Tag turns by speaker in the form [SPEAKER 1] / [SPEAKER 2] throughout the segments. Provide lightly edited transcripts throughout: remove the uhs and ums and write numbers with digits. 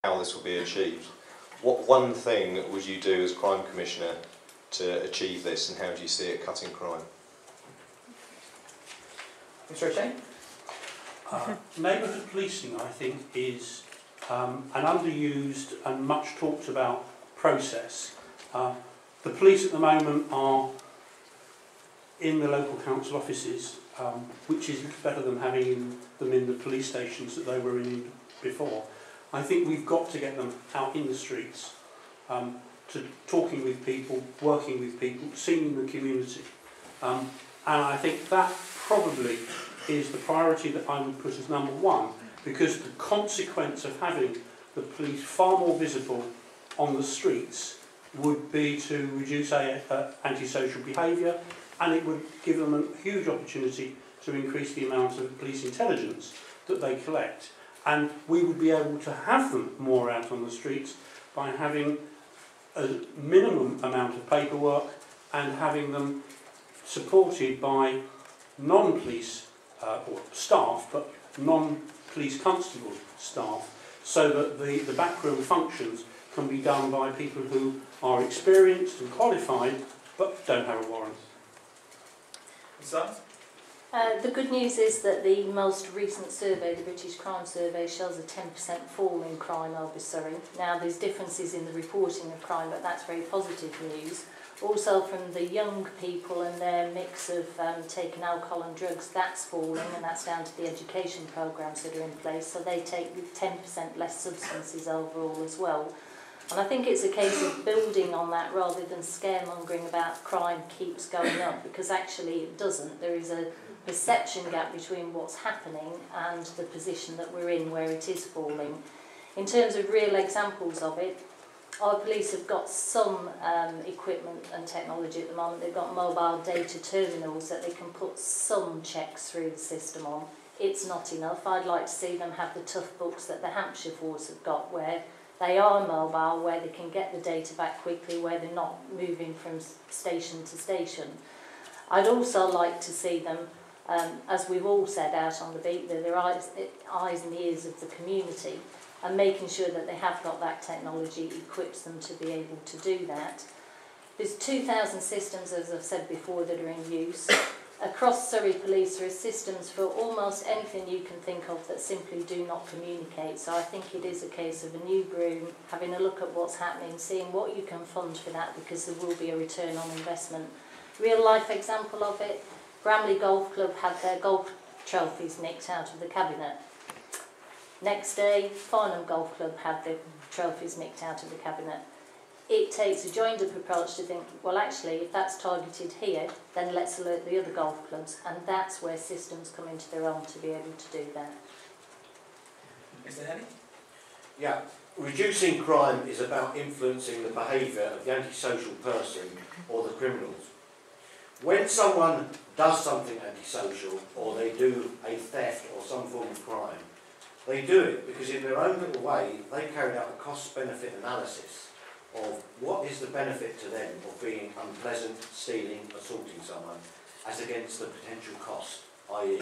[SPEAKER 1] how this will be achieved. What one thing would you do as Crime Commissioner to achieve this, and how do you see it cutting crime?
[SPEAKER 2] Mr. O'Shea?
[SPEAKER 3] Neighbourhood policing, I think, is an underused and much talked about process. The police at the moment are in the local council offices, which is better than having them in the police stations that they were in before. I think we've got to get them out in the streets, to talking with people, working with people, seeing the community. And I think that probably is the priority that I would put as number one, because the consequence of having the police far more visible on the streets would be to reduce antisocial behaviour, and it would give them a huge opportunity to increase the amount of police intelligence that they collect. And we would be able to have them more out on the streets by having a minimum amount of paperwork and having them supported by non-police or staff, but non-police constable staff, so that the backroom functions can be done by people who are experienced and qualified but don't have a warrant.
[SPEAKER 4] The good news is that the most recent survey, the British Crime Survey, shows a 10% fall in crime over Surrey. Now, there's differences in the reporting of crime, but that's very positive news. Also, from the young people and their mix of taking alcohol and drugs, that's falling, and that's down to the education programmes that are in place. So they take 10% less substances overall as well. And I think it's a case of building on that rather than scaremongering about crime keeps going up, because actually it doesn't. There is a perception gap between what's happening and the position that we're in where it is falling. In terms of real examples of it, our police have got some equipment and technology at the moment. They've got mobile data terminals that they can put some checks through the system on. It's not enough. I'd like to see them have the tough books that the Hampshire Force have got, where they are mobile, where they can get the data back quickly, where they're not moving from station to station. I'd also like to see them, as we've all said out on the beat, that they're eyes and ears of the community, and making sure that they have got that technology equips them to be able to do that. There's 2,000 systems, as I've said before, that are in use. Across Surrey Police there are systems for almost anything you can think of that simply do not communicate. So I think it is a case of a new broom, having a look at what's happening, seeing what you can fund for that, because there will be a return on investment. Real life example of it, Bramley Golf Club had their golf trophies nicked out of the cabinet. Next day, Farnham Golf Club had their trophies nicked out of the cabinet. It takes a joined up approach to think, well actually, if that's targeted here, then let's alert the other golf clubs, and that's where systems come into their own to be able to do that.
[SPEAKER 2] Mr. Henny?
[SPEAKER 5] Yeah, reducing crime is about influencing the behaviour of the antisocial person or the criminals. When someone does something antisocial, or they do a theft or some form of crime, they do it because in their own little way they carried out a cost-benefit analysis of what is the benefit to them of being unpleasant, stealing, assaulting someone, as against the potential cost, i.e.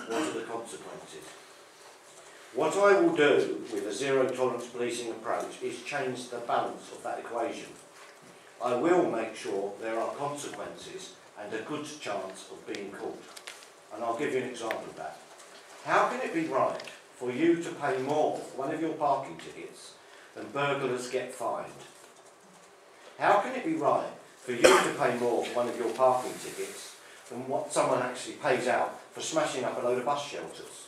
[SPEAKER 5] what are the consequences. What I will do with a zero-tolerance policing approach is change the balance of that equation. I will make sure there are consequences and a good chance of being caught. And I'll give you an example of that. How can it be right for you to pay more for one of your parking tickets than burglars get fined? How can it be right for you to pay more for one of your parking tickets than what someone actually pays out for smashing up a load of bus shelters?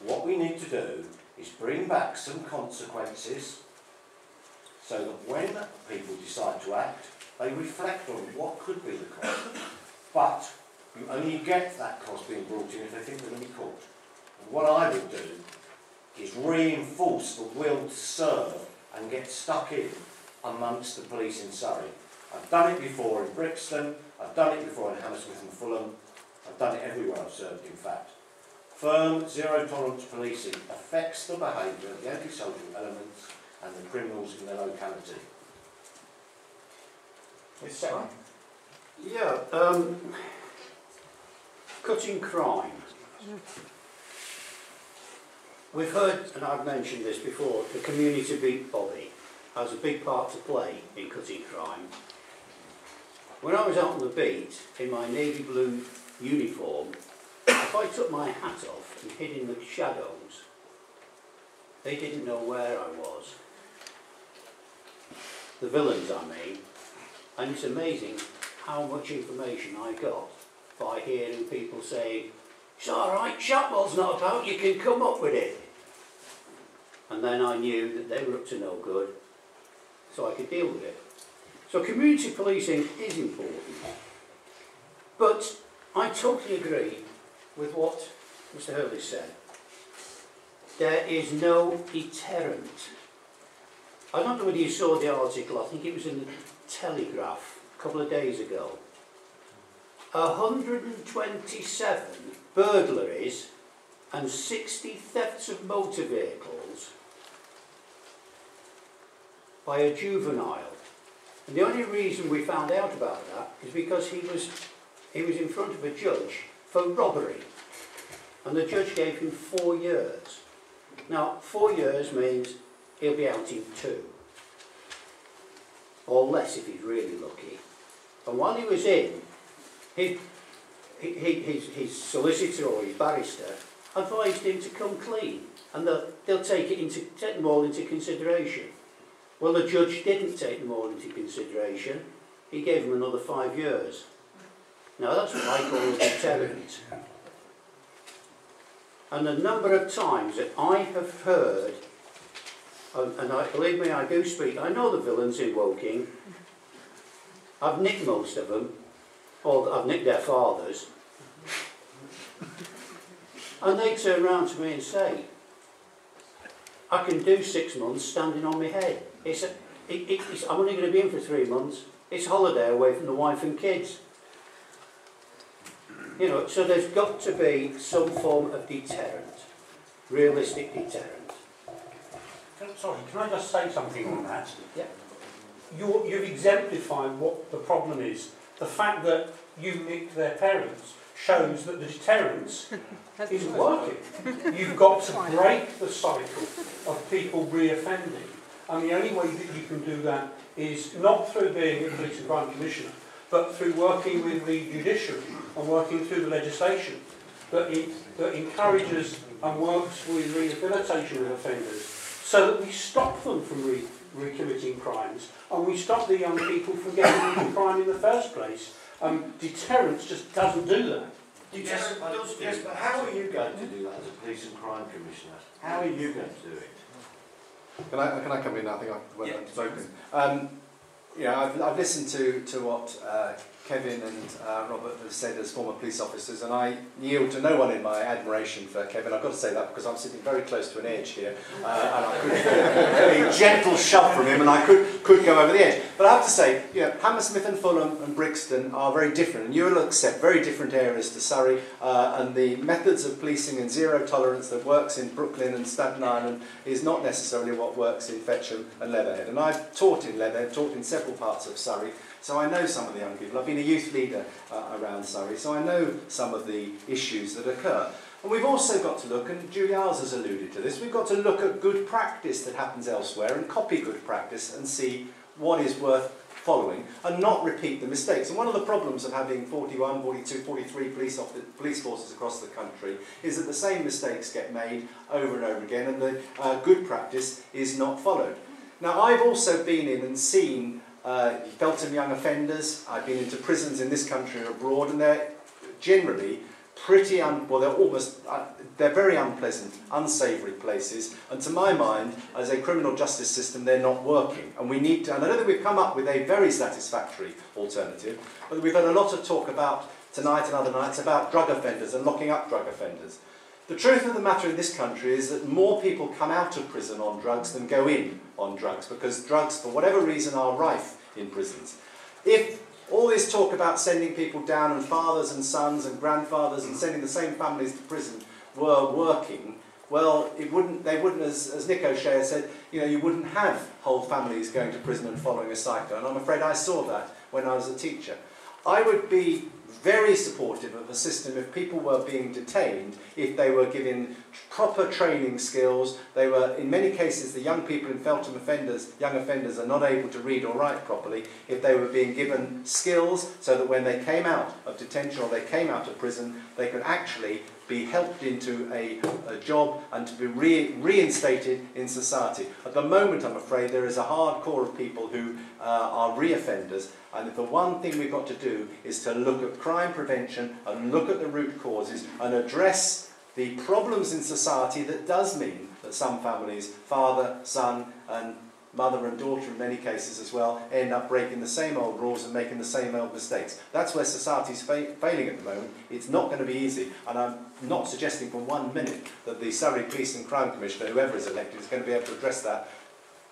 [SPEAKER 5] What we need to do is bring back some consequences so that when people decide to act, they reflect on what could be the cost. But you only get that cost being brought in if they think they're going to be caught. And what I will do is reinforce the will to serve and get stuck in amongst the police in Surrey. I've done it before in Brixton, I've done it before in Hammersmith and Fulham, I've done it everywhere I've served in fact. Firm zero-tolerance policing affects the behaviour of the antisocial elements and the criminals in their locality.
[SPEAKER 2] Mr. Shatwell?
[SPEAKER 3] Yeah, cutting crime.
[SPEAKER 6] We've heard, and I've mentioned this before, the community beat body has a big part to play in cutting crime. When I was out on the beat in my navy blue uniform, if I took my hat off and hid in the shadows, they didn't know where I was. The villains, I mean. And it's amazing how much information I got by hearing people saying, "It's all right, Shatwell's not about, you can come up with it." And then I knew that they were up to no good, so I could deal with it. So community policing is important. But I totally agree with what Mr. Hurley said. There is no deterrent. I don't know whether you saw the article, I think it was in the Telegraph a couple of days ago. 127 burglaries and 60 thefts of motor vehicles by a juvenile. And the only reason we found out about that is because he was in front of a judge for robbery. And the judge gave him 4 years. Now, 4 years means he'll be out in 2. Or less if he's really lucky. And while he was in, his solicitor or his barrister advised him to come clean. And they'll take them all into consideration. Well, the judge didn't take them all into consideration. He gave him another 5 years. Now, that's what I call a deterrent. And the number of times that I have heard, and believe me, I do speak, I know the villains in Woking. I've nicked most of them, or I've nicked their fathers. And they turn around to me and say, "I can do 6 months standing on my head. I'm only going to be in for 3 months. It's holiday away from the wife and kids." You know, so there's got to be some form of deterrent, realistic deterrent.
[SPEAKER 3] Sorry, can I just say something on that?
[SPEAKER 6] Yeah.
[SPEAKER 3] You've exemplified what the problem is. The fact that you nicked their parents shows that the deterrence isn't working. You've got to break the cycle of people re-offending. And the only way that you can do that is not through being a police and crime commissioner, but through working with the judiciary and working through the legislation that encourages and works with rehabilitation of offenders so that we stop them from recommitting crimes and we stop the young people from getting into crime in the first place. Deterrence just doesn't do that.
[SPEAKER 5] Yes, but how are you going to do that as a police and crime commissioner? How are you going to do it?
[SPEAKER 7] Can I come in? I think I've spoken. I've listened to what Kevin and Robert have said as former police officers, and I yield to no one in my admiration for Kevin. I've got to say that because I'm sitting very close to an edge here, and I could feel a gentle shove from him, and I could go over the edge. But I have to say, Hammersmith and Fulham and Brixton are very different, and you will accept very different areas to Surrey, and the methods of policing and zero tolerance that works in Brooklyn and Staten Island is not necessarily what works in Fetcham and Leatherhead. And I've taught in Leatherhead, taught in several parts of Surrey, so I know some of the young people. I've been a youth leader around Surrey, so I know some of the issues that occur. And we've also got to look, and Julie Iles has alluded to this, we've got to look at good practice that happens elsewhere and copy good practice and see what is worth following and not repeat the mistakes. And one of the problems of having 41, 42, 43 police forces across the country is that the same mistakes get made over and over again, and the good practice is not followed. Now, I've also been in and seen Feltham young offenders. I've been into prisons in this country and abroad, and they're generally pretty they're very unpleasant, unsavoury places, and to my mind, as a criminal justice system, they're not working. And we need to, and I know that we've come up with a very satisfactory alternative, but we've had a lot of talk about tonight and other nights about drug offenders and locking up drug offenders. The truth of the matter in this country is that more people come out of prison on drugs than go in on drugs, because drugs, for whatever reason, are rife in prisons. If all this talk about sending people down, and fathers and sons and grandfathers and sending the same families to prison were working, well, they wouldn't, as Nick O'Shea said, you wouldn't have whole families going to prison and following a cycle. And I'm afraid I saw that when I was a teacher. I would be very supportive of a system if people were being detained, if they were given proper training skills. They were, in many cases, the young people in Feltham offenders, young offenders, are not able to read or write properly. If they were being given skills so that when they came out of detention or they came out of prison, they could actually be helped into a job and to be reinstated in society. At the moment, I'm afraid, there is a hard core of people who are re-offenders, and the one thing we've got to do is to look at crime prevention and look at the root causes and address the problems in society that does mean that some families, father, son and mother and daughter in many cases as well, end up breaking the same old rules and making the same old mistakes. That's where society's failing at the moment. It's not going to be easy, and I'm not suggesting for 1 minute that the Surrey Police and Crime Commissioner, whoever is elected, is going to be able to address that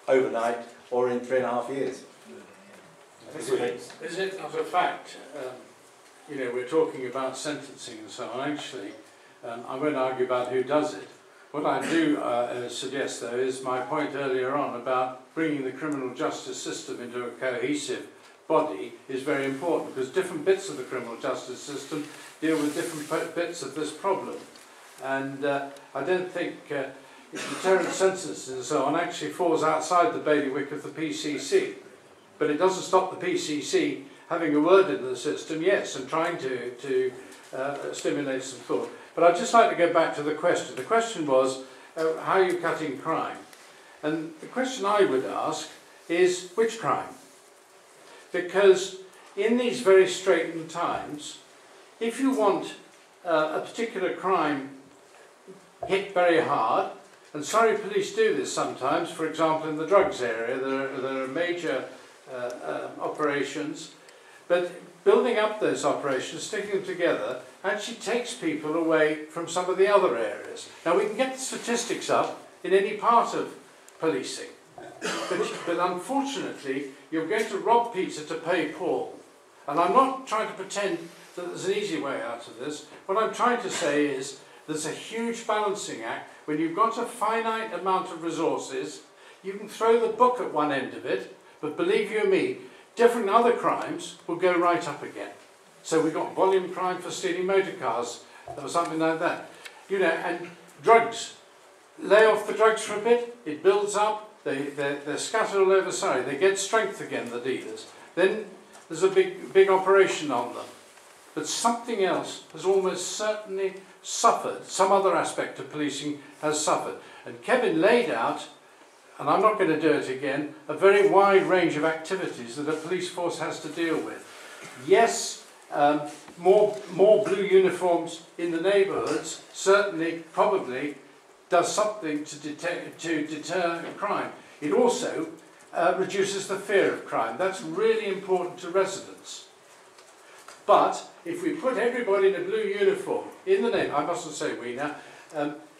[SPEAKER 7] overnight or in 3.5 years.
[SPEAKER 8] Is it not a fact, you know, we're talking about sentencing and so on, actually, I won't argue about who does it. What I do suggest, though, is my point earlier on about bringing the criminal justice system into a cohesive body is very important, because different bits of the criminal justice system deal with different bits of this problem. And I don't think deterrent sentences and so on actually falls outside the bailiwick of the PCC. But it doesn't stop the PCC having a word in the system, yes, and trying to stimulate some thought. But I'd just like to go back to the question. The question was, how are you cutting crime? And the question I would ask is, which crime? Because in these very straitened times, if you want a particular crime hit very hard, and Surrey Police do this sometimes, for example in the drugs area, there are major operations, but building up those operations, sticking them together, actually takes people away from some of the other areas. Now we can get the statistics up in any part of policing, but unfortunately you're going to rob Peter to pay Paul. And I'm not trying to pretend that there's an easy way out of this. What I'm trying to say is there's a huge balancing act. When you've got a finite amount of resources, you can throw the book at one end of it, but believe you me, different other crimes will go right up again. So we've got volume crime for stealing motor cars, or something like that. You know, and drugs. Lay off the drugs for a bit, it builds up, they're scattered all over Surrey, they get strength again, the dealers. Then there's a big operation on them. But something else has almost certainly suffered, some other aspect of policing has suffered. And Kevin laid out, and I'm not going to do it again, a very wide range of activities that a police force has to deal with. Yes, more blue uniforms in the neighbourhoods certainly, probably, does something to deter crime. It also reduces the fear of crime. That's really important to residents. But if we put everybody in a blue uniform in the neighbourhood, I mustn't say we now,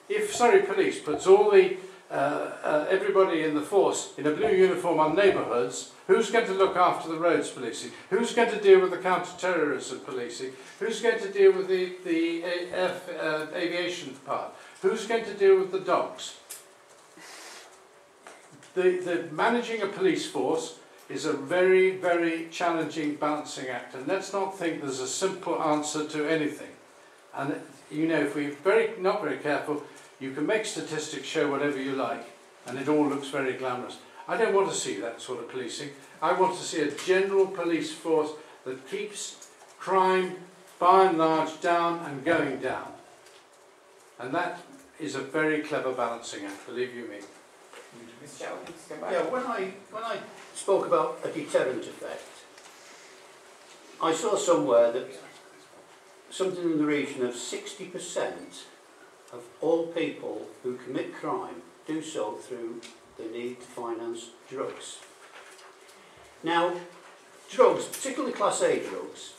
[SPEAKER 8] if Surrey Police puts all the everybody in the force in a blue uniform on neighbourhoods, who's going to look after the roads policing? Who's going to deal with the counter-terrorism policing? Who's going to deal with the aviation part? Who's going to deal with the dogs? The managing a police force is a very, very challenging balancing act, and let's not think there's a simple answer to anything. And you know, if we're not very careful, you can make statistics show whatever you like, and it all looks very glamorous. I don't want to see that sort of policing. I want to see a general police force that keeps crime, by and large, down and going down. And that is a very clever balancing act, believe you me.
[SPEAKER 2] Mr. Shatwell, please go back.
[SPEAKER 6] Yeah, when I spoke about a deterrent effect, I saw somewhere that something in the region of 60% of all people who commit crime do so through the need to finance drugs. Now, drugs, particularly Class A drugs,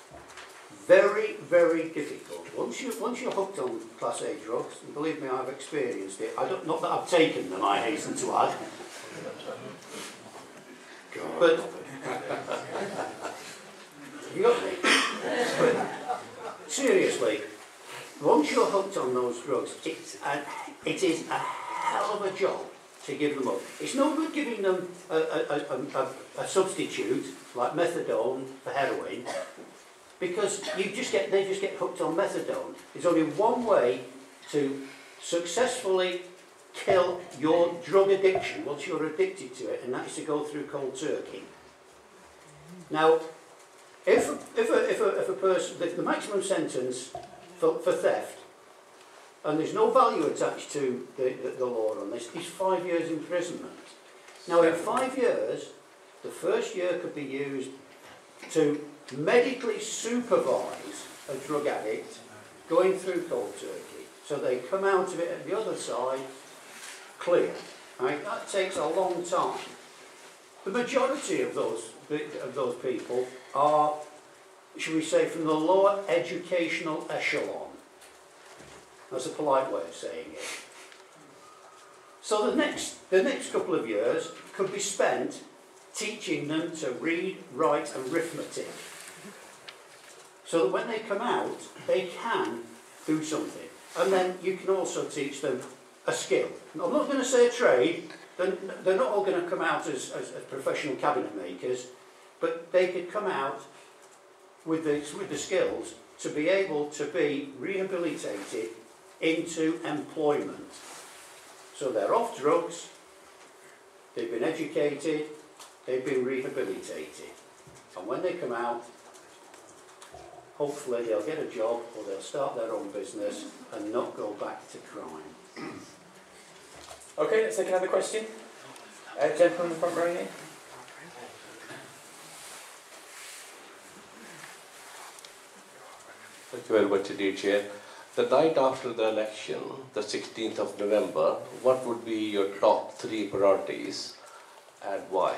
[SPEAKER 6] very, very difficult. Once you're hooked on Class A drugs, and believe me, I've experienced it. Not that I've taken them, I hasten to add. But you got me. But seriously, once you're hooked on those drugs, it is a hell of a job to give them up. It's no good giving them a substitute like methadone for heroin. because they just get hooked on methadone. There's only one way to successfully kill your drug addiction once you're addicted to it, and that is to go through cold turkey. Now, if a person, the maximum sentence for theft, and there's no value attached to the law on this, is 5 years imprisonment. Now, in 5 years, the first year could be used to medically supervise a drug addict going through cold turkey, so they come out of it at the other side clear. Right? That takes a long time. The majority of those people are, should we say, from the lower educational echelon. That's a polite way of saying it. So the next couple of years could be spent teaching them to read, write, arithmetic, so that when they come out, they can do something. And then you can also teach them a skill. I'm not going to say a trade. They're not all going to come out as professional cabinet makers, but they could come out with the skills to be able to be rehabilitated into employment. So they're off drugs, they've been educated, they've been rehabilitated. And when they come out, hopefully they'll get a job or they'll start their own business and not go back to crime.
[SPEAKER 2] Okay, let's take another question. Gentleman in the front row here.
[SPEAKER 9] Thank you very much indeed, Chair. The night after the election, the 16th of November, what would be your top 3 priorities and why?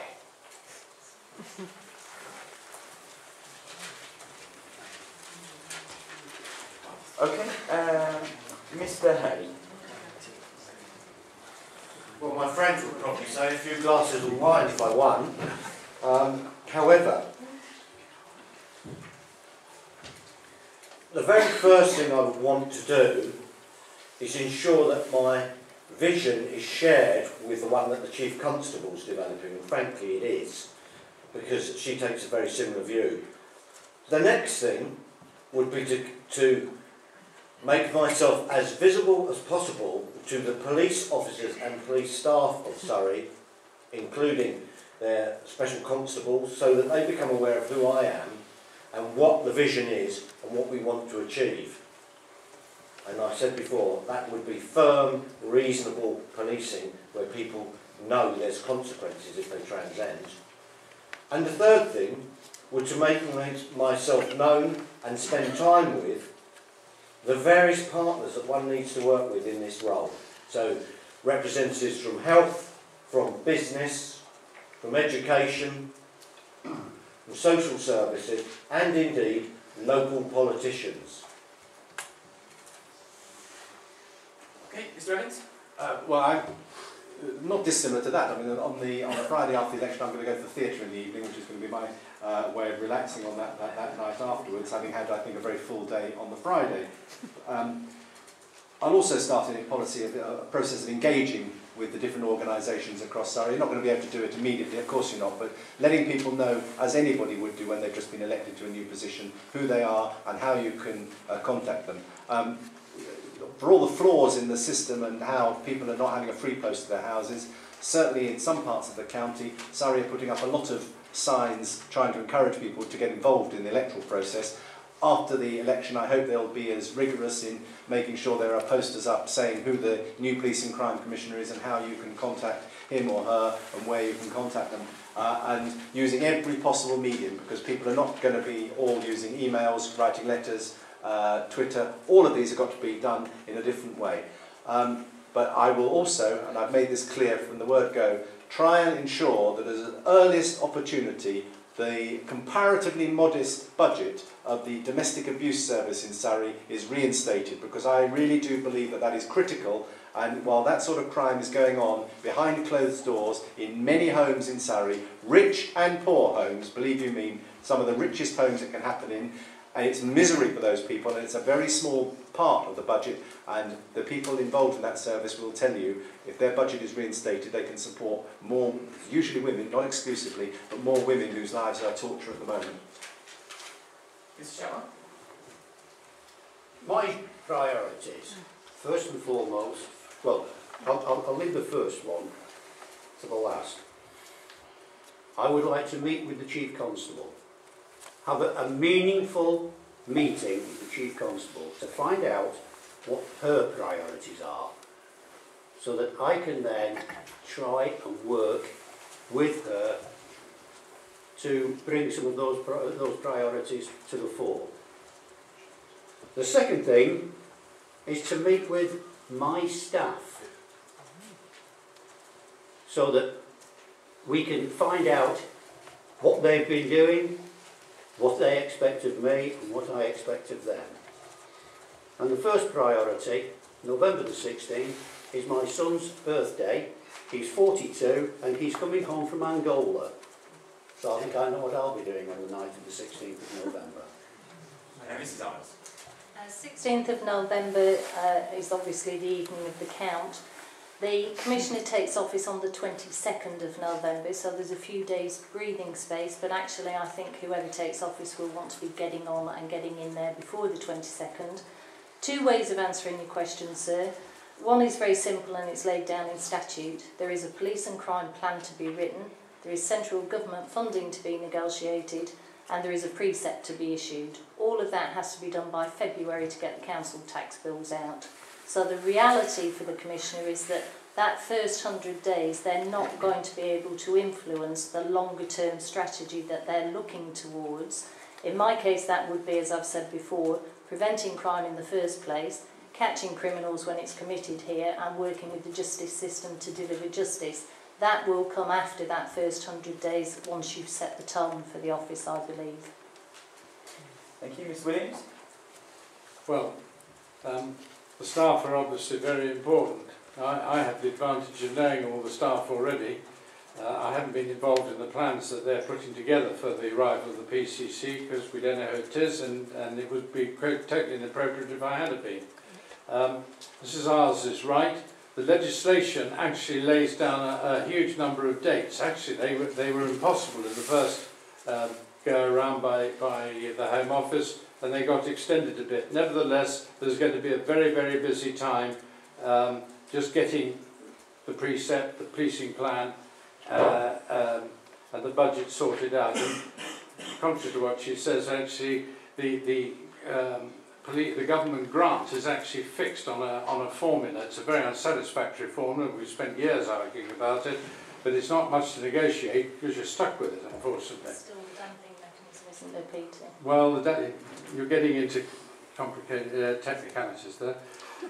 [SPEAKER 2] Okay, Mr. Hay.
[SPEAKER 5] Well, my friends would probably say a few glasses of wine if I won. However, the very first thing I would want to do is ensure that my vision is shared with the one that the Chief Constable is developing, and frankly it is, because she takes a very similar view. The next thing would be to make myself as visible as possible to the police officers and police staff of Surrey, including their special constables, so that they become aware of who I am and what the vision is and what we want to achieve. And I said before, that would be firm, reasonable policing where people know there's consequences if they transcend. And the third thing would to make myself known and spend time with the various partners that one needs to work with in this role. So representatives from health, from business, from education, from social services, and indeed local politicians.
[SPEAKER 2] Okay, Mr. Evans.
[SPEAKER 7] Well, I'm not dissimilar to that. I mean, on the Friday after the election, I'm going to go to the theatre in the evening, which is going to be my way of relaxing on that night afterwards, having had, I think, a very full day on the Friday. I'll also start a process of engaging with the different organisations across Surrey. You're not going to be able to do it immediately, of course you're not, but letting people know, as anybody would do when they've just been elected to a new position, who they are and how you can contact them. For all the flaws in the system and how people are not having a free post to their houses, certainly in some parts of the county, Surrey are putting up a lot of signs trying to encourage people to get involved in the electoral process. After the election, I hope they'll be as rigorous in making sure there are posters up saying who the new Police and Crime Commissioner is and how you can contact him or her and where you can contact them. And using every possible medium, because people are not going to be all using emails, writing letters, Twitter. All of these have got to be done in a different way. But I will also, and I've made this clear from the word go, try and ensure that as an earliest opportunity the comparatively modest budget of the domestic abuse service in Surrey is reinstated, because I really do believe that that is critical. And while that sort of crime is going on behind closed doors in many homes in Surrey, rich and poor homes, believe you me, some of the richest homes it can happen in, and it's misery for those people, and it's a very small part of the budget, and the people involved in that service will tell you if their budget is reinstated they can support more, usually women, not exclusively, but more women whose lives are torture at the moment.
[SPEAKER 2] Mr. Shatwell?
[SPEAKER 6] My priorities, first and foremost, well, I'll leave the first one to the last. I would like to meet with the Chief Constable, have a meaningful meeting with the Chief Constable to find out what her priorities are, so that I can then try and work with her to bring some of those priorities to the fore. The second thing is to meet with my staff, so that we can find out what they've been doing, what they expect of me and what I expect of them. And the first priority, November the 16th, is my son's birthday. He's 42 and he's coming home from Angola. So I think I know what I'll be doing on the night of the 16th of November.
[SPEAKER 2] Mrs. Iles.
[SPEAKER 4] 16th of November is obviously the evening of the count. The Commissioner takes office on the 22nd of November, so there's a few days breathing space, but actually I think whoever takes office will want to be getting on and getting in there before the 22nd. Two ways of answering your question, sir. One is very simple and it's laid down in statute. There is a police and crime plan to be written, there is central government funding to be negotiated, and there is a precept to be issued. All of that has to be done by February to get the council tax bills out. So the reality for the Commissioner is that that first 100 days they're not going to be able to influence the longer term strategy that they're looking towards. In my case that would be, as I've said before, preventing crime in the first place, catching criminals when it's committed here and working with the justice system to deliver justice. That will come after that first 100 days once you've set the tone for the office, I believe.
[SPEAKER 2] Thank you. Mr. Williams?
[SPEAKER 8] Well, the staff are obviously very important. I have the advantage of knowing all the staff already. I haven't been involved in the plans that they're putting together for the arrival of the PCC because we don't know who it is, and it would be totally inappropriate if I had been. Mrs. Iles is right. The legislation actually lays down a huge number of dates. Actually, they were impossible in the first go around by the Home Office, and they got extended a bit. Nevertheless, there's going to be a very, very busy time just getting the precept, the policing plan, and the budget sorted out. And contrary to what she says, actually, the government grant is actually fixed on a formula. It's a very unsatisfactory formula. We've spent years arguing about it, but it's not much to negotiate because you're stuck with it, unfortunately.
[SPEAKER 4] Still the damping mechanism isn't repeating.
[SPEAKER 8] Well, you're getting into complicated technicalities there.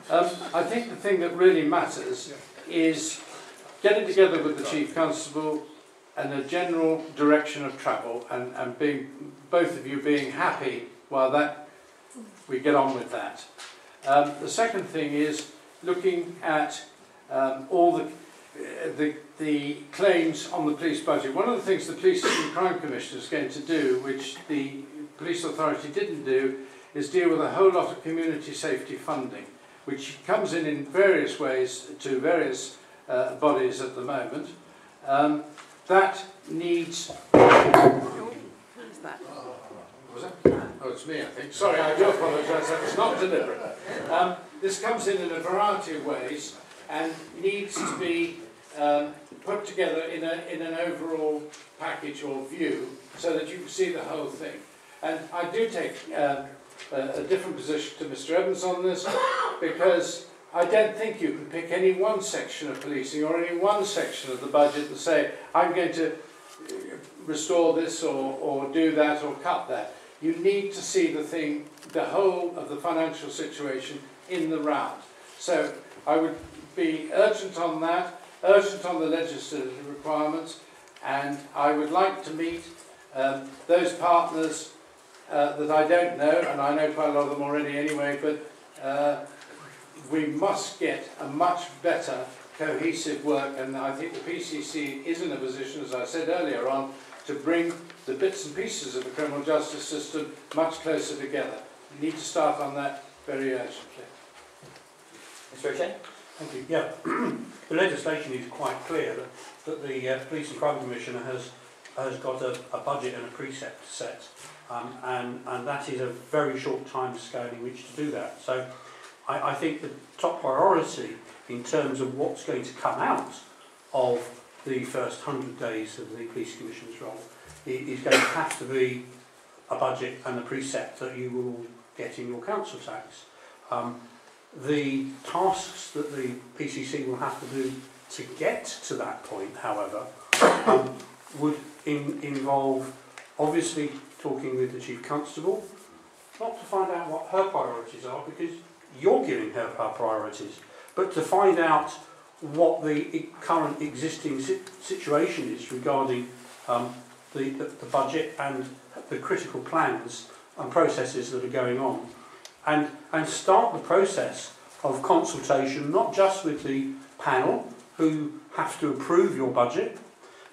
[SPEAKER 8] I think the thing that really matters is getting together with the Chief Constable and a general direction of travel, and being, both of you being happy while that we get on with that. The second thing is looking at all the claims on the police budget. One of the things the Police and Crime Commissioner is going to do, which the Police Authority didn't do, is deal with a whole lot of community safety funding, which comes in various ways to various bodies at the moment. That needs...
[SPEAKER 10] Who's that?
[SPEAKER 8] Was it? Oh, it's me, I think. Sorry, I do apologise. That was not deliberate. This comes in a variety of ways and needs to be put together in an overall package or view so that you can see the whole thing. And I do take a different position to Mr. Evans on this, because I don't think you can pick any one section of policing or any one section of the budget and say, I'm going to restore this or do that or cut that. You need to see the thing, the whole of the financial situation in the round. So I would be urgent on that, urgent on the legislative requirements, and I would like to meet those partners that I don't know, and I know quite a lot of them already anyway, but we must get a much better cohesive work, and I think the PCC is in a position, as I said earlier on, to bring the bits and pieces of the criminal justice system much closer together. We need to start on that very urgently.
[SPEAKER 2] Mr. O'Shea?
[SPEAKER 3] Thank you. Yeah, the legislation is quite clear that the Police and Crime Commissioner has has got a budget and a precept set, and that is a very short time scale in which to do that. So I think the top priority in terms of what's going to come out of the first 100 days of the Police Commissioner's role is going to have to be a budget and a precept that you will get in your council tax. The tasks that the PCC will have to do to get to that point, however, would involve obviously talking with the Chief Constable, not to find out what her priorities are, because you're giving her priorities, but to find out what the current existing situation is regarding the budget and the critical plans and processes that are going on, and start the process of consultation, not just with the panel who have to approve your budget,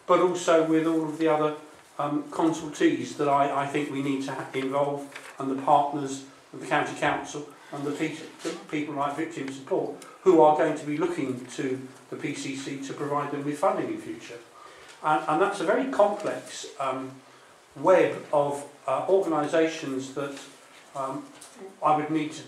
[SPEAKER 3] but also with all of the other consultees that I think we need to involve, and the partners of the County Council and the people like Victim Support, who are going to be looking to the PCC to provide them with funding in future. And that's a very complex web of organisations that I would need to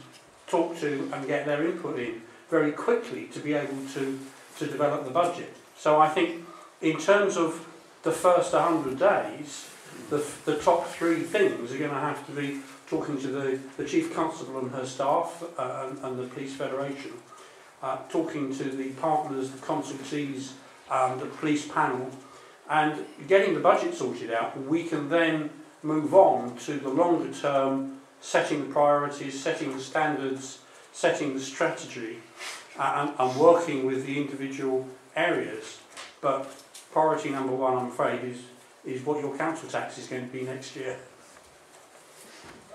[SPEAKER 3] talk to and get their input in very quickly to be able to develop the budget. So I think in terms of the first 100 days, the top three things are going to have to be talking to the Chief Constable and her staff and the Police Federation, talking to the partners, the consultees, the police panel, and getting the budget sorted out. We can then move on to the longer term, setting the priorities, setting the standards, setting the strategy, and working with the individual areas. But priority number one, I'm afraid, is what your council tax is going to be next year.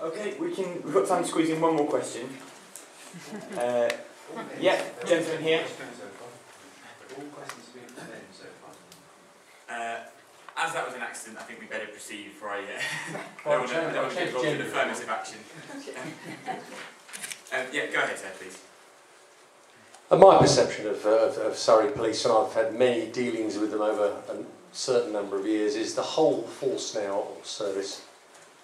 [SPEAKER 2] Okay, we've got time to squeeze in one more question. Yeah, gentleman here.
[SPEAKER 11] As that was an accident, I think we better proceed before I don't want to get involved in affirmative action. Yeah, go ahead, sir, please.
[SPEAKER 9] My perception of Surrey Police, and I've had many dealings with them over a certain number of years, is the whole force now service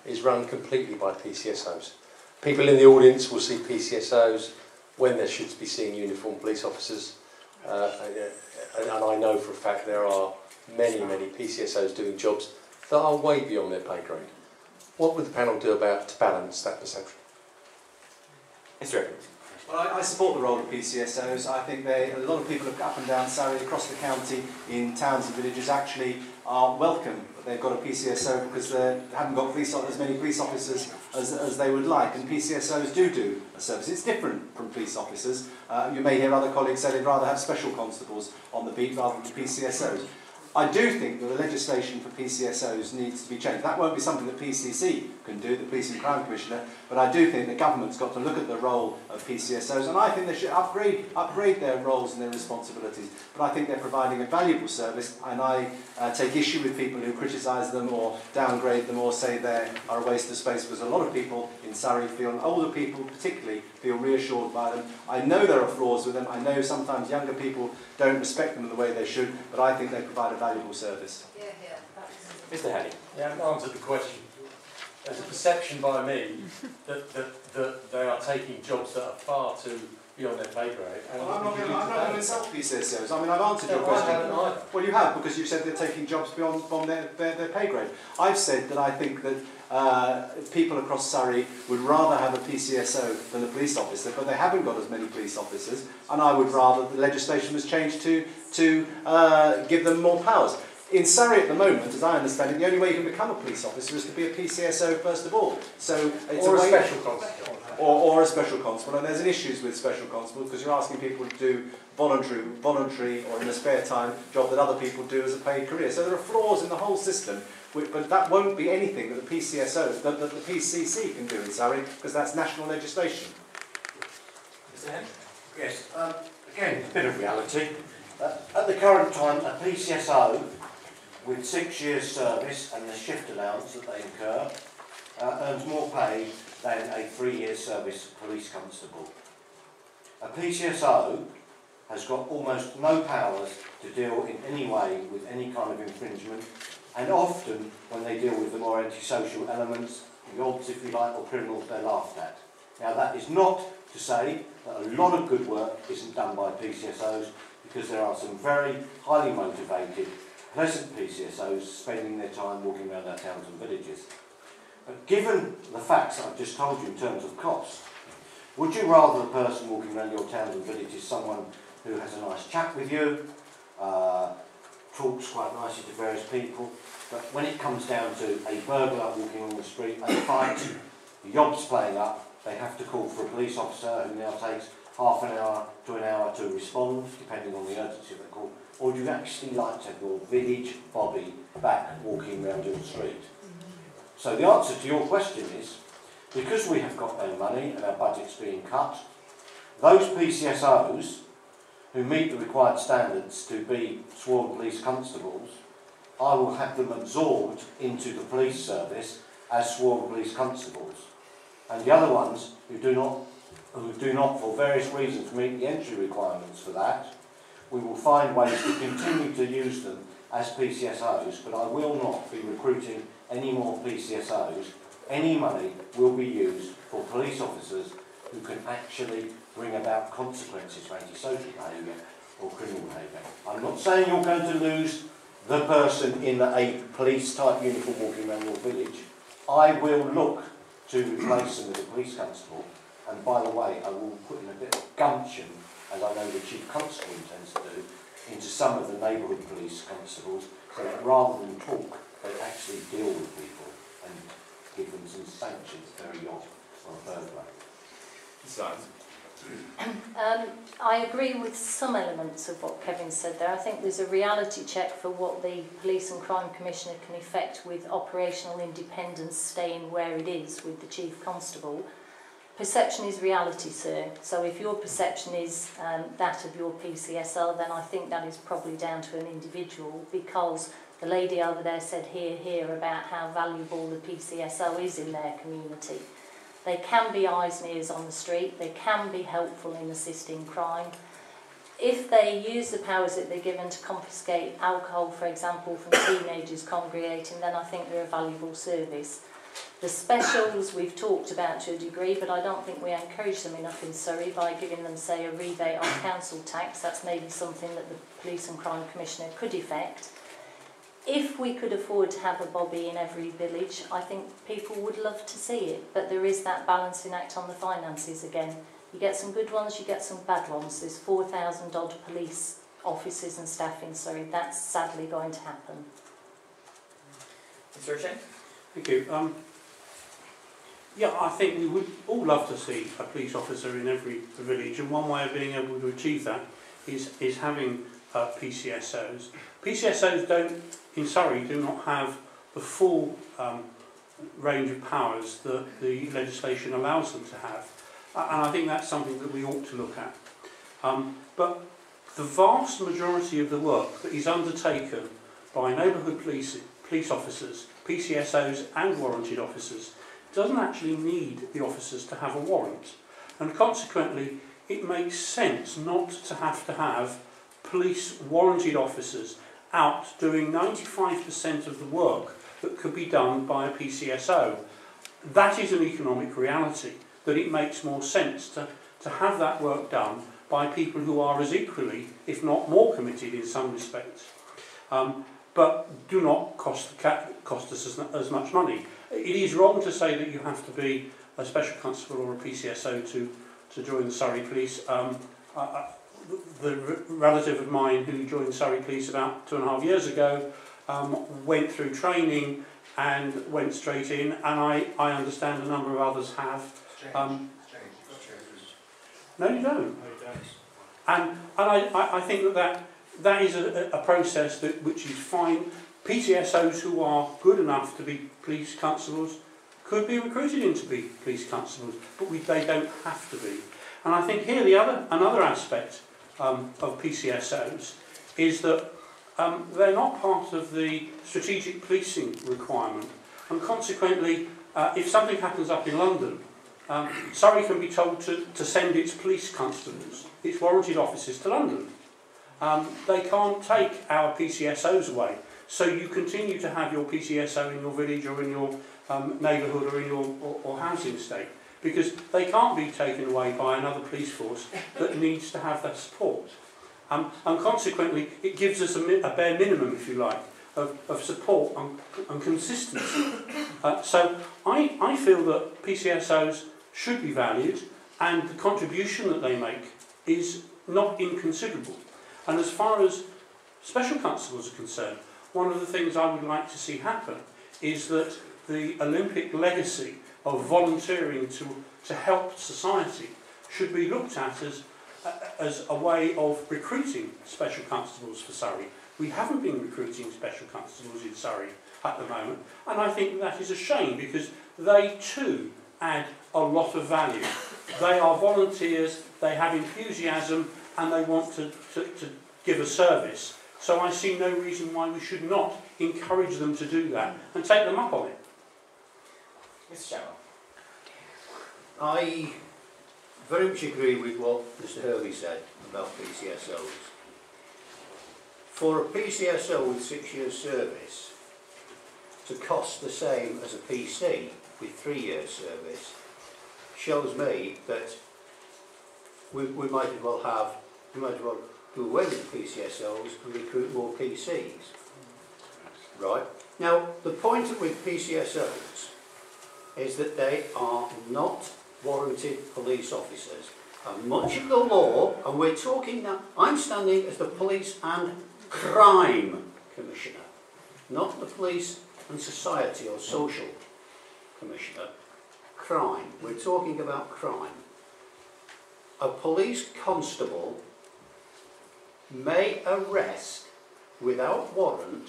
[SPEAKER 9] is run completely by PCSOs. People in the audience will see PCSOs when they should be seeing uniformed police officers, and I know for a fact there are many PCSOs doing jobs that are way beyond their pay grade. What would the panel do to balance that perception?
[SPEAKER 2] Mr. Evans.
[SPEAKER 7] Well, I support the role of PCSOs. I think a lot of people up and down Surrey, across the county, in towns and villages, actually are welcome that they've got a PCSO because they haven't got as many police officers as they would like. And PCSOs do a service. It's different from police officers. You may hear other colleagues say they'd rather have special constables on the beat rather than PCSOs. I do think that the legislation for PCSOs needs to be changed. That won't be something that PCC can do, the Police and Crime Commissioner, but I do think the government's got to look at the role of PCSOs, and I think they should upgrade their roles and their responsibilities. But I think they're providing a valuable service, and I take issue with people who criticise them or downgrade them or say they are a waste of space, because a lot of people in Surrey feel, and older people particularly, feel reassured by them. I know there are flaws with them. I know sometimes younger people don't respect them in the way they should, but I think they provide a valuable service.
[SPEAKER 2] Mr. Hurley.
[SPEAKER 12] Yeah, I've answered the question. There's a perception by me that they are taking jobs that are far too beyond their pay grade. And
[SPEAKER 7] well, I'm not going to insult PCSOs. I mean, I've answered your question. Well, you have, because you said they're taking jobs beyond their pay grade. I've said that I think that people across Surrey would rather have a PCSO than a police officer, but they haven't got as many police officers, and I would rather the legislation was changed to give them more powers. In Surrey at the moment, as I understand it, the only way you can become a police officer is to be a PCSO first of all. So it's
[SPEAKER 12] or
[SPEAKER 7] a
[SPEAKER 12] special constable.
[SPEAKER 7] Or a special constable, and there's an issues with special constables because you're asking people to do voluntary or in a spare time job that other people do as a paid career. So there are flaws in the whole system, but that won't be anything that the PCSO, that the PCC can do in Surrey, because that's national legislation.
[SPEAKER 2] Mr. Henry?
[SPEAKER 5] Yes, again, a bit of reality. At the current time, a PCSO with 6 years service and the shift allowance that they incur earns more pay than a 3-year service police constable. A PCSO has got almost no powers to deal in any way with any kind of infringement And often, when they deal with the more antisocial elements, the odds, if you like, or criminals, they're laughed at. Now, that is not to say that a lot of good work isn't done by PCSOs, because there are some very highly motivated, pleasant PCSOs spending their time walking around our towns and villages. But given the facts that I've just told you in terms of cost, would you rather the person walking around your towns and villages someone who has a nice chat with you, talks quite nicely to various people, but when it comes down to a burglar walking on the street, a fight, the yob's playing up, they have to call for a police officer who now takes half an hour to an hour to respond, depending on the urgency of the call? Or do you actually like to have your village Bobby back walking around your street? So the answer to your question is, because we have got no money and our budget's being cut, those PCSOs who meet the required standards to be sworn police constables, I will have them absorbed into the police service as sworn police constables. And the other ones who do not for various reasons meet the entry requirements for that, we will find ways to continue to use them as PCSOs, but I will not be recruiting any more PCSOs. Any money will be used for police officers who can actually bring about consequences for antisocial behaviour or criminal behaviour. I'm not saying you're going to lose the person in a police type uniform walking around your village. I will look to replace them with a police constable, and by the way, I will put in a bit of gumption, as I know the Chief Constable intends to do, into some of the neighbourhood police constables, so that rather than talk, they actually deal with people and give them some sanctions very often on a burglar.
[SPEAKER 4] I agree with some elements of what Kevin said there. I think there's a reality check for what the Police and Crime Commissioner can effect with operational independence staying where it is with the Chief Constable. Perception is reality, sir. So if your perception is that of your PCSO, then I think that is probably down to an individual, because the lady over there said here about how valuable the PCSO is in their community. They can be eyes and ears on the street, they can be helpful in assisting crime. If they use the powers that they're given to confiscate alcohol, for example, from teenagers congregating, then I think they're a valuable service. The specials we've talked about to a degree, but I don't think we encourage them enough in Surrey by giving them, say, a rebate on council tax. That's maybe something that the Police and Crime Commissioner could effect. If we could afford to have a bobby in every village, I think people would love to see it. But there is that balancing act on the finances again. You get some good ones, you get some bad ones. There's 4,000 odd police officers and staff in Surrey. That's sadly going to happen.
[SPEAKER 2] Mr. O'Shea?
[SPEAKER 3] Thank you. Yeah, I think we would all love to see a police officer in every village, and one way of being able to achieve that is having PCSOs. PCSOs in Surrey do not have the full range of powers that the legislation allows them to have, and I think that's something that we ought to look at. But the vast majority of the work that is undertaken by neighbourhood police officers, PCSOs and warranted officers, doesn't actually need the officers to have a warrant, and consequently it makes sense not to have police warranted officers out doing 95% of the work that could be done by a PCSO. That is an economic reality, that it makes more sense to have that work done by people who are as equally, if not more committed in some respects, but do not cost us as much money. It is wrong to say that you have to be a special constable or a PCSO to join the Surrey Police. The relative of mine who joined Surrey Police about 2.5 years ago went through training and went straight in, and I understand a number of others have. No, you don't. And I think that is a process which is fine. PCSOs who are good enough to be police constables could be recruited into be police constables, but they don't have to be. And I think here another aspect of PCSOs is that they're not part of the strategic policing requirement, and consequently if something happens up in London, Surrey can be told to send its police constables, its warranted officers to London. they can't take our PCSOs away. So you continue to have your PCSO in your village or in your neighbourhood or in your or housing estate, because they can't be taken away by another police force that needs to have that support. And consequently, it gives us a bare minimum, if you like, of support and consistency. So I feel that PCSOs should be valued, and the contribution that they make is not inconsiderable. And as far as special constables are concerned, one of the things I would like to see happen is that the Olympic legacy of volunteering to help society should be looked at as a way of recruiting special constables for Surrey. We haven't been recruiting special constables in Surrey at the moment, and I think that is a shame, because they too add a lot of value. They are volunteers, they have enthusiasm, and they want to give a service. So I see no reason why we should not encourage them to do that and take them up on it.
[SPEAKER 2] Mr. Shatwell.
[SPEAKER 6] I very much agree with what Mr. Hurley said about PCSOs. For a PCSO with 6 years service to cost the same as a PC with 3 years service shows me that we might as well do away with the PCSOs and recruit more PCs. Right? Now, the point with PCSOs is that they are not warranted police officers. And much of the law, and we're talking now, I'm standing as the Police and Crime Commissioner, not the Police and Society or Social Commissioner. Crime. We're talking about crime. A police constable may arrest without warrant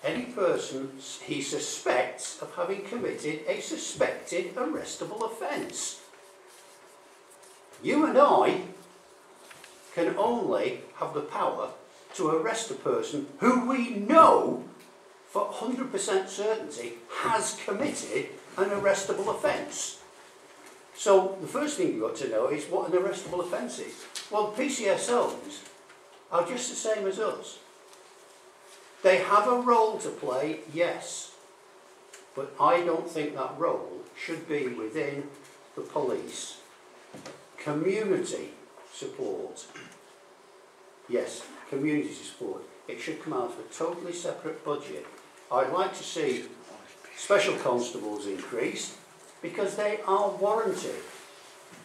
[SPEAKER 6] any person he suspects of having committed a suspected arrestable offence. You and I can only have the power to arrest a person who we know for 100% certainty has committed an arrestable offence. So the first thing you've got to know is what an arrestable offence is. Well, PCSOs are just the same as us. They have a role to play, yes, but I don't think that role should be within the police. Community support, yes, community support. It should come out of a totally separate budget. I'd like to see special constables increased because they are warranted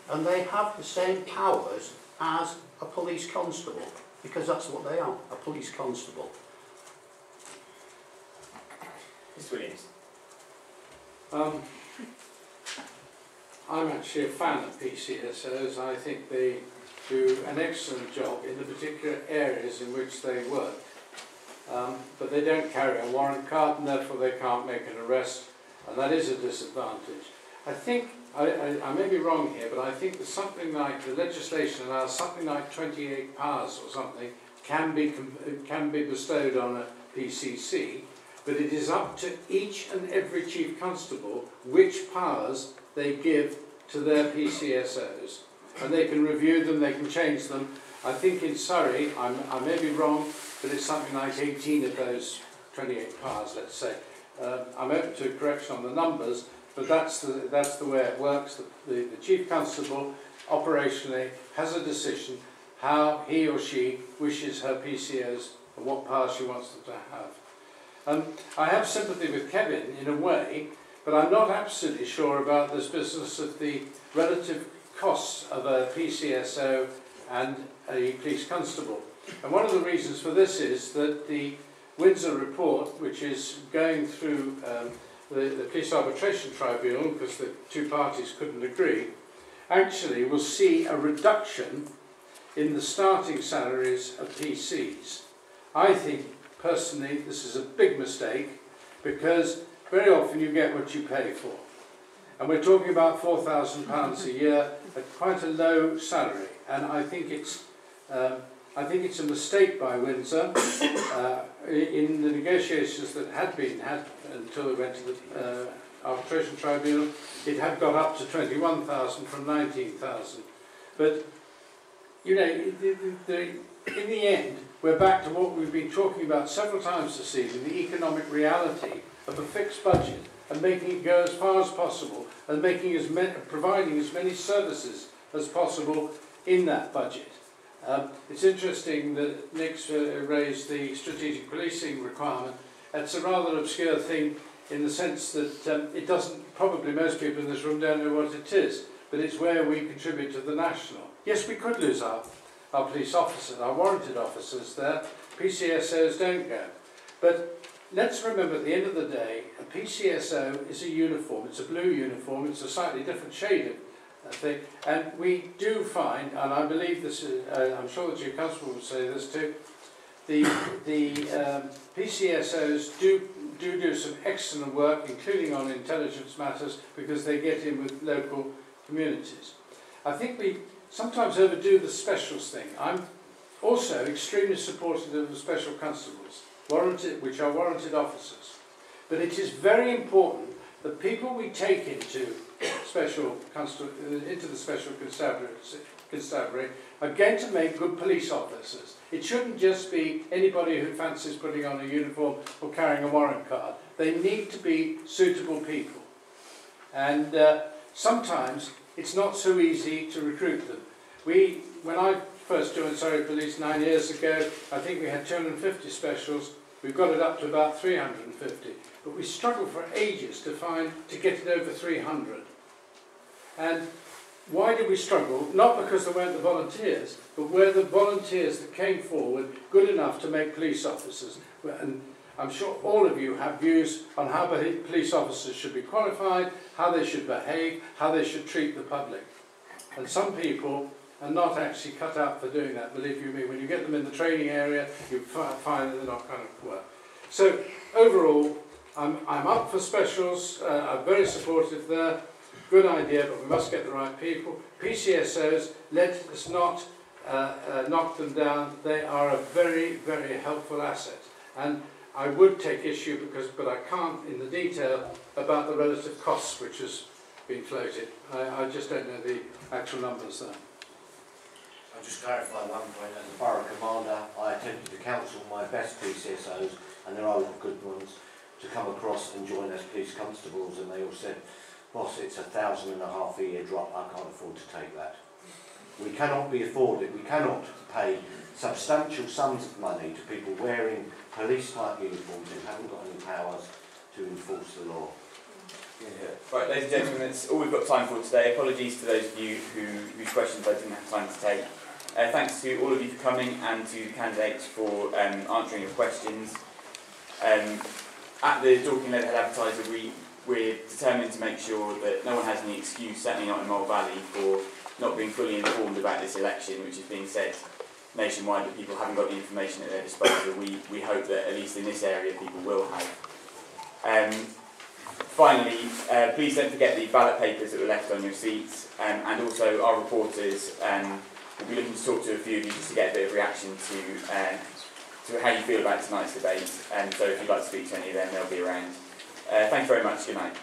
[SPEAKER 6] and they have the same powers as a police constable, because that's what they are, a police constable.
[SPEAKER 2] Mr. Williams.
[SPEAKER 8] I'm actually a fan of PCSOs. I think they do an excellent job in the particular areas in which they work. But they don't carry a warrant card, and therefore they can't make an arrest, and that is a disadvantage. I think, I may be wrong here, but I think that something like the legislation allows something like 28 powers or something can be bestowed on a PCC, but it is up to each and every Chief Constable which powers they give to their PCSOs. And they can review them, they can change them. I think in Surrey, I may be wrong, but it's something like 18 of those 28 powers, let's say. I'm open to correction on the numbers, but that's the way it works. The Chief Constable operationally has a decision how he or she wishes her PCOs and what powers she wants them to have. I have sympathy with Kevin in a way, but I'm not absolutely sure about this business of the relative costs of a PCSO and a police constable. And one of the reasons for this is that the Windsor report, which is going through the Police Arbitration Tribunal, because the two parties couldn't agree, actually will see a reduction in the starting salaries of PCs. I think, personally, this is a big mistake, because very often you get what you pay for. And we're talking about £4,000 a year at quite a low salary. And I think it's a mistake by Windsor in the negotiations that had been had until it went to the Arbitration Tribunal. It had got up to 21,000 from 19,000. But you know, in the end, we're back to what we've been talking about several times this evening, the economic reality of a fixed budget and making it go as far as possible and making providing as many services as possible in that budget. It's interesting that Nick's raised the strategic policing requirement. It's a rather obscure thing in the sense that it doesn't, probably most people in this room don't know what it is, but it's where we contribute to the national. Yes, we could lose our police officers, our warranted officers there. PCSOs don't go. But let's remember at the end of the day, a PCSO is a uniform. It's a blue uniform. It's a slightly different shade of thing. And we do find, and I believe this is, I'm sure that your constable would say this too, the PCSOs do some excellent work, including on intelligence matters, because they get in with local communities. I think we sometimes overdo the specials thing. I'm also extremely supportive of the special constables, which are warranted officers. But it is very important that people we take into the special constabulary are going to make good police officers. It shouldn't just be anybody who fancies putting on a uniform or carrying a warrant card. They need to be suitable people. And sometimes it's not so easy to recruit them. When I first joined Surrey Police 9 years ago, I think we had 250 specials. We've got it up to about 350. But we struggled for ages to get it over 300. And why did we struggle? Not because there weren't the volunteers, but were the volunteers that came forward good enough to make police officers? And I'm sure all of you have views on how police officers should be qualified, how they should behave, how they should treat the public. And some people are not actually cut out for doing that, believe you me. When you get them in the training area, you find that they're not going to work. So overall, I'm up for specials. I'm very supportive there. Good idea, but we must get the right people. PCSOs, let us not knock them down. They are a very, very helpful asset. And I would take issue, but I can't in the detail, about the relative costs which has been floated. I just don't know the actual numbers there.
[SPEAKER 5] I'll just clarify one point. As a borough commander, I attempted to counsel my best PCSOs, and there are a lot of good ones, to come across and join as police constables, and they all said, "Boss, it's £1,500 a year drop. I can't afford to take that." We cannot be afforded. We cannot pay substantial sums of money to people wearing police-type uniforms who haven't got any powers to enforce the law.
[SPEAKER 11] Yeah. Right, ladies and gentlemen, that's all we've got time for today. Apologies to those of you whose questions I didn't have time to take. Thanks to all of you for coming and to the candidates for answering your questions. At the Dorking and Leatherhead Advertiser, we're determined to make sure that no one has any excuse, certainly not in Mole Valley, for not being fully informed about this election, which is being said nationwide that people haven't got the information at their disposal. We hope that at least in this area people will have. Finally, please don't forget the ballot papers that were left on your seats, and also our reporters will be looking to talk to a few of you just to get a bit of reaction to how you feel about tonight's debate. So if you'd like to speak to any of them, they'll be around. Thanks very much. Good night.